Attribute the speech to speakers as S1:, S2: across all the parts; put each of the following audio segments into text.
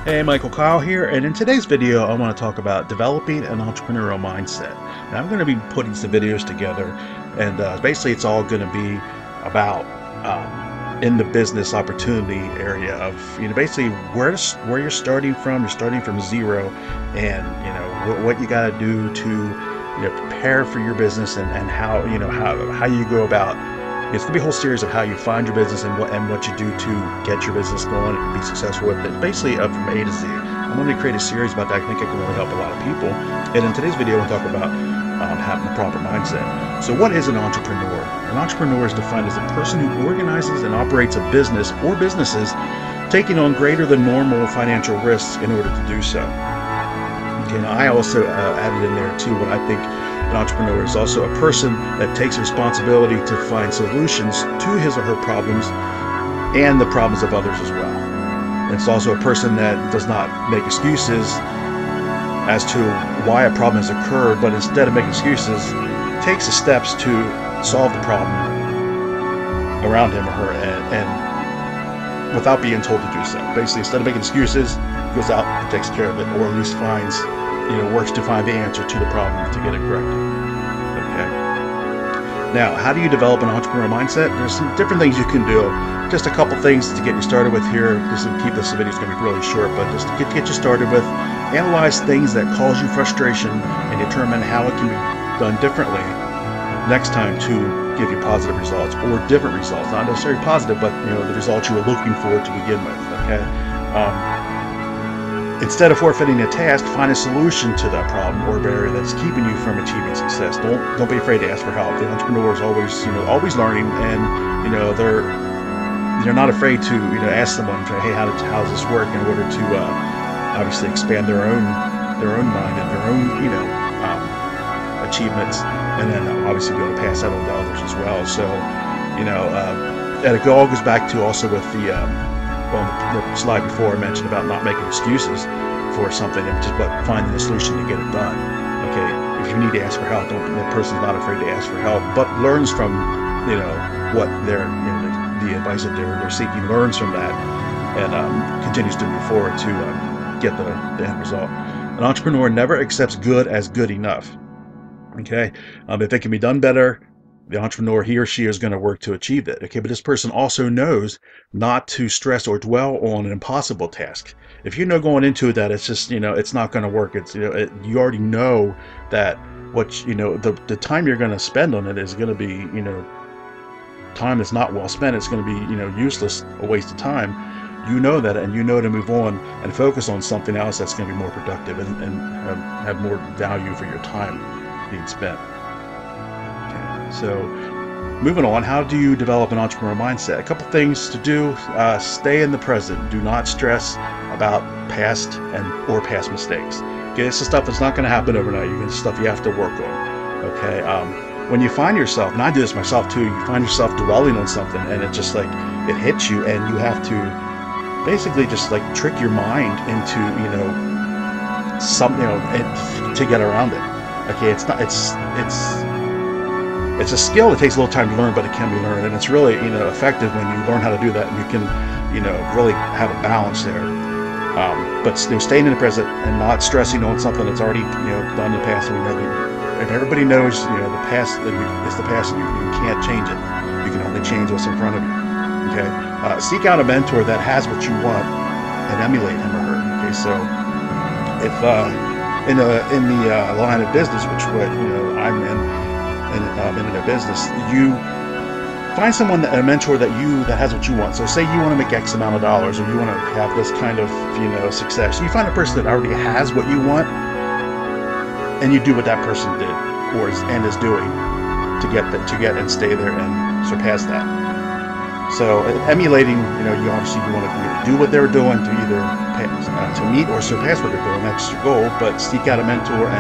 S1: Hey, Michael Kyle here, and in today's video I want to talk about developing an entrepreneurial mindset. Now, I'm going to be putting some videos together, and basically it's all going to be about in the business opportunity area of, basically where you're starting from. You're starting from zero, and what you got to do to prepare for your business, and how you go about. It's going to be a whole series of how you find your business and what you do to get your business going and be successful with it. Basically, from A to Z. I'm going to create a series about that. I think it can really help a lot of people. And in today's video, we'll talk about having the proper mindset. So what is an entrepreneur? An entrepreneur is defined as a person who organizes and operates a business or businesses, taking on greater than normal financial risks in order to do so. Okay, now I also added in there too what I think an entrepreneur is also a person that takes responsibility to find solutions to his or her problems and the problems of others as well. And it's also a person that does not make excuses as to why a problem has occurred, but instead of making excuses, takes the steps to solve the problem around him or her, and without being told to do so. Basically, instead of making excuses, goes out and takes care of it, or at least finds, works to find the answer to the problem to get it corrected. Okay. Now, how do you develop an entrepreneurial mindset? There's some different things you can do. Just a couple things to get you started with here. Just to keep this video is going to be really short, but just to get you started with, analyze things that cause you frustration and determine how it can be done differently next time to give you positive results, or different results. Not necessarily positive, but the results you were looking for to begin with. Okay. Instead of forfeiting a task, find a solution to that problem or barrier that's keeping you from achieving success. Don't be afraid to ask for help. The entrepreneur is always learning, and they're not afraid to ask someone, hey, how does this work, in order to obviously expand their own mind and their own achievements, and then obviously be able to pass that on to others as well. So and it all goes back to also with the slide before I mentioned about not making excuses for something, but finding a solution to get it done. Okay, if you need to ask for help, that person's not afraid to ask for help, but learns from what they're the advice that they're seeking, learns from that, and continues to move forward to get the end result. An entrepreneur never accepts good as good enough. Okay, if it can be done better, the entrepreneur, he or she, is going to work to achieve it. Okay, but this person also knows not to stress or dwell on an impossible task. If you know going into it that it's just it's not going to work, it's you already know that the time you're going to spend on it is going to be time that's not well spent. It's going to be useless, a waste of time. You know that, and you know to move on and focus on something else that's going to be more productive and have more value for your time being spent. So, moving on, how do you develop an entrepreneurial mindset? A couple things to do. Stay in the present. Do not stress about past or past mistakes. Okay, this is stuff that's not going to happen overnight. It's stuff you have to work on. Okay, when you find yourself, and I do this myself too, you find yourself dwelling on something, and it just it hits you, and you have to basically just trick your mind into something to get around it. Okay, it's a skill that takes a little time to learn, but it can be learned, and it's really effective when you learn how to do that, and you can really have a balance there. But staying in the present and not stressing on something that's already done in the past. And everybody knows the past is the past, and you can't change it. You can only change what's in front of you. Okay, seek out a mentor that has what you want and emulate him or her. Okay, so if in the line of business, which I'm in. And in a business, you find someone, a mentor that has what you want. So say you want to make X amount of dollars, or you want to have this kind of success. So you find a person that already has what you want, and you do what that person did is doing to get and stay there and surpass that. So emulating, you obviously want to do what they're doing to either to meet or surpass what they're doing. That's your goal. But seek out a mentor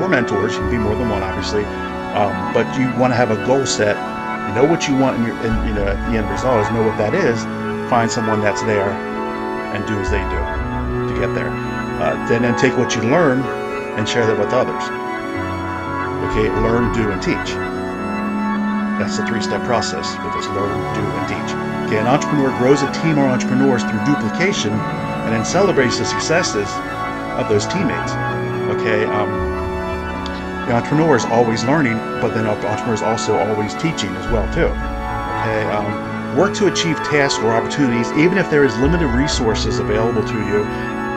S1: or mentors. You can be more than one, obviously. But you want to have a goal set, know what you want, and at the end result is know what that is. Find someone that's there and do as they do to get there. Then take what you learn and share that with others. Okay, learn, do, and teach. That's the three-step process with this: learn, do, and teach. Okay, an entrepreneur grows a team of entrepreneurs through duplication and then celebrates the successes of those teammates. Okay, the entrepreneur is always learning, but then the entrepreneur is also always teaching as well too. Okay, work to achieve tasks or opportunities, even if there is limited resources available to you.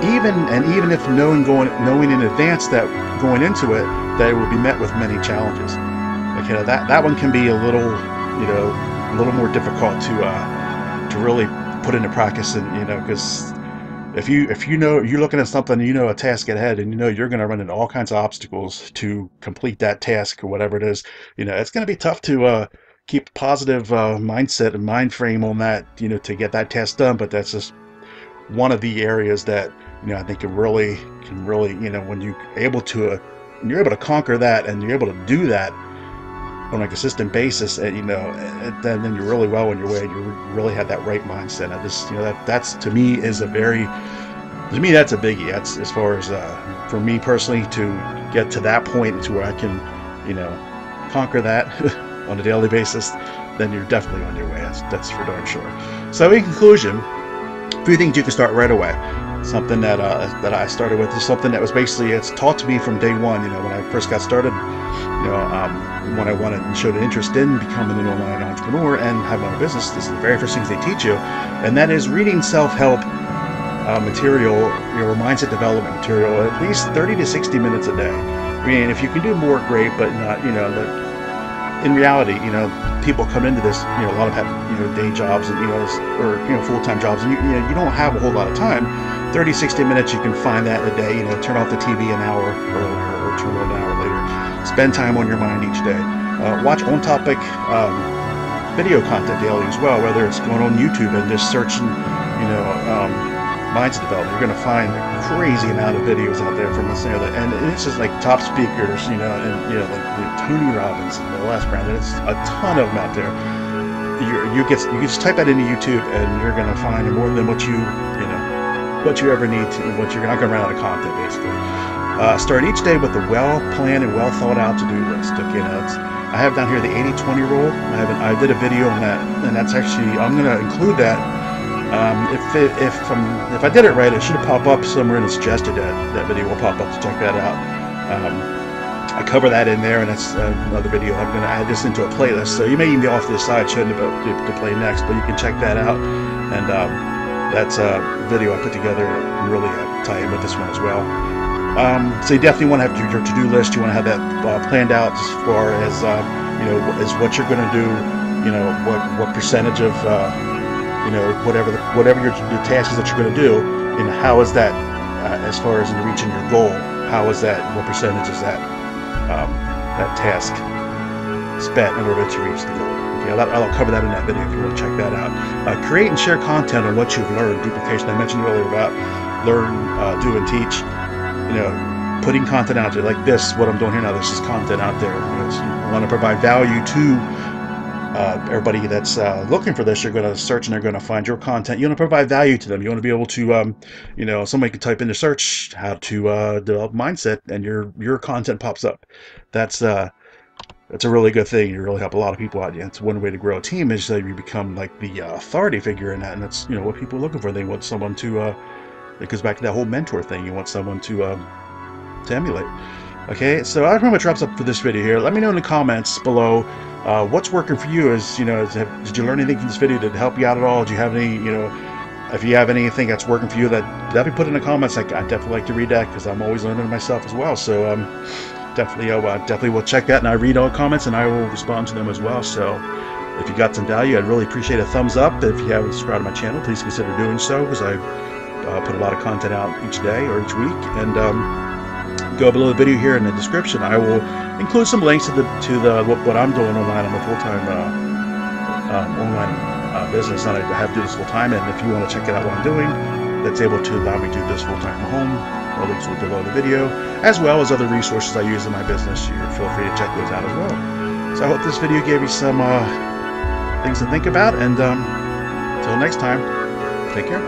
S1: Even if knowing in advance that going into it that it will be met with many challenges. Okay, that one can be a little, a little more difficult to really put into practice, and because if you know you're looking at something, a task ahead, and you're going to run into all kinds of obstacles to complete that task or whatever it is, it's going to be tough to keep a positive mindset and mind frame on that, to get that task done. But that's just one of the areas that I think can really, when you're able to conquer that, and you're able to do that on a consistent basis, and then you're really well on your way, and you really have that right mindset. I just, that's to me that's a biggie. That's as far as for me personally, to get to that point to where I can conquer that on a daily basis, then you're definitely on your way. That's for darn sure. So in conclusion, a few things you can start right away. Something that I started with is something that was basically, it's taught to me from day one. When I first got started, when I wanted and showed an interest in becoming an online entrepreneur and having my own business, this is the very first things they teach you, and that is reading self-help material, mindset development material, at least 30 to 60 minutes a day. I mean, if you can do more, great, but not, in reality, people come into this, a lot of have, day jobs and, or, full-time jobs, and you don't have a whole lot of time. 30, 60 minutes, you can find that in a day. Turn off the TV an hour earlier or turn it on an hour later. Spend time on your mind each day. Watch on-topic video content daily as well, whether it's going on YouTube and just searching, mindset development. You're going to find a crazy amount of videos out there from this, and it's just like top speakers, and like Tony Robbins and the last brand. It's a ton of them out there. You can just type that into YouTube, and you're going to find more than what you ever need to. You're not going to run out of content, basically. Start each day with a well-planned and well-thought-out to-do list. Okay, I have down here the 80-20 rule. I did a video on that, and that's actually, I'm going to include that. If I did it right, it should pop up somewhere in the suggested. That video will pop up to check that out. I cover that in there, and that's another video. I'm going to add this into a playlist, so you may even be off to the side, shouldn't to play next, but you can check that out. And that's a video I put together and really tie in with this one as well. So you definitely want to have your to-do list. You want to have that planned out as far as as what you're going to do. What percentage of whatever the tasks that you're going to do, how is that as far as in reaching your goal? How is that? What percentage is that task spent in order to reach the goal? Okay, I'll cover that in that video if you want to check that out. Create and share content on what you've learned. Duplication. I mentioned earlier about learn, do, and teach. Putting content out there like this. What I'm doing here now. This is content out there. You want to provide value to everybody that's looking for this. You're going to search and they're going to find your content. You want to provide value to them. You want to be able to, somebody can type into search how to develop mindset, and your content pops up. That's a really good thing. You really help a lot of people out. Yeah, it's one way to grow a team is that you become like the authority figure in that, and that's what people are looking for. They want someone to. It goes back to that whole mentor thing. You want someone to emulate. Okay, so that pretty much wraps up for this video here. Let me know in the comments below what's working for you. Did you learn anything from this video? Did it help you out at all? Do you have any, if you have anything that's working for you, that definitely put in the comments. I definitely like to read that because I'm always learning myself as well. So definitely will check that, and I read all comments and I will respond to them as well. So if you got some value, I'd really appreciate a thumbs up. If you haven't subscribed to my channel, please consider doing so, because I put a lot of content out each day or each week. And go below the video here in the description. I will include some links to what I'm doing online. I'm a full-time online business, and I have to do this full-time. And if you want to check out what I'm doing, that's able to allow me to do this full-time from home, the links will be below the video, as well as other resources I use in my business. You feel free to check those out as well. So I hope this video gave you some things to think about, and until next time, take care.